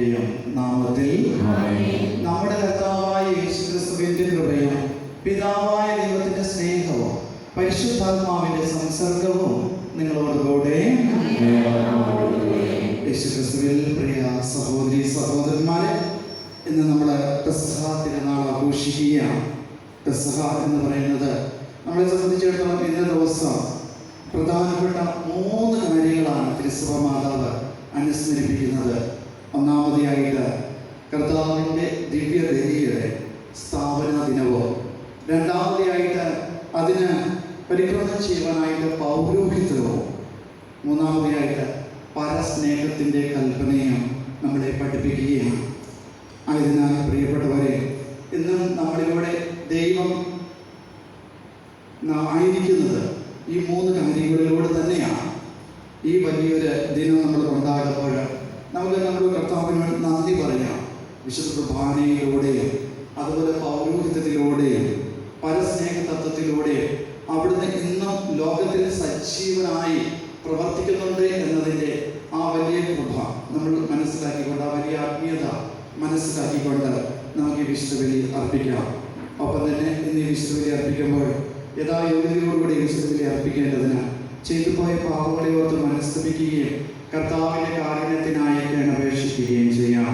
കർത്താവിൻ്റെയും നാമത്തിൽ നമ്മുടെ കർത്താവായ യേശുക്രിസ്തുവിന്റെ കൃപയും പിതാവായ ദൈവത്തിന്റെ സ്നേഹവും പരിശുദ്ധാത്മാവിന്റെ സംസർഗവും നിങ്ങളോടുകൂടെ. യേശുക്രിസ്തുവിൽ പ്രിയ സഹോദരി സഹോദരന്മാരെ, ഇന്ന് നമ്മൾ പെസഹ തിരുനാൾ ആഘോഷിക്കുകയാണ്. പെസഹ എന്ന് പറയുന്നത് നമ്മളെ സംബന്ധിച്ചിടത്തോളം ഇന്ന ദിവസം പ്രധാനപ്പെട്ട 3 കാര്യങ്ങളാണ് തിരുസഭ മാതാവ് അനുസ്മരിപ്പിക്കുന്നത്. ഒന്നാമതായിട്ട് കർത്താവിൻ്റെ ദിവ്യബലിയുടെ സ്ഥാപന ദിനവും, രണ്ടാമതായിട്ട് അതിന് പരിക്രമണം ചെയ്യുവാനായിട്ട് പൗരോഹിത്യവും, മൂന്നാമതായിട്ട് പരസ്നേഹത്തിൻ്റെ കൽപ്പനയും നമ്മളെ പഠിപ്പിക്കുകയാണ്. ആയതിനാൽ പ്രിയപ്പെട്ടവരെ, ഇന്നും നമ്മളിവിടെ ദൈവം ആയിരിക്കുന്നത് ഈ 3 കാര്യങ്ങളിലൂടെ തന്നെയാണ്. ഈ വലിയൊരു ദിനം നമ്മൾ കൊണ്ടാടുമ്പോൾ നമുക്ക് നമ്മുടെ കർത്താവിനോട് നന്ദി പറയാം. വിശുദ്ധ കുർബാനയിലൂടെയും അതുപോലെ പൗരോഹിത്യത്തിലൂടെയും പരസ്നേഹ തത്വത്തിലൂടെയും അവിടുന്ന് ഇന്നും ലോകത്തിൽ സജീവനായി പ്രവർത്തിക്കുന്നുണ്ട് എന്നതിൻ്റെ ആ വലിയ കൃപ നമ്മൾ മനസ്സിലാക്കിക്കൊണ്ട്, ആ വലിയ ആത്മീയത മനസ്സിലാക്കിക്കൊണ്ട് നമുക്ക് ഈ വിശുദ്ധ ബലി അർപ്പിക്കാം. ഒപ്പം തന്നെ ഇന്ന് ഈ വിശുദ്ധ ബലി അർപ്പിക്കുമ്പോൾ യഥായോഗ്യതയോടുകൂടി വിശുദ്ധ ബലി അർപ്പിക്കേണ്ടതിന് ചെയ്തുപോയ പാപങ്ങളെ ഓർത്ത് മനസ്തപിക്കുകയും കർത്താവിൻ്റെ കാരുണ്യത്തിനായി അപേക്ഷിക്കുകയും ചെയ്യാം.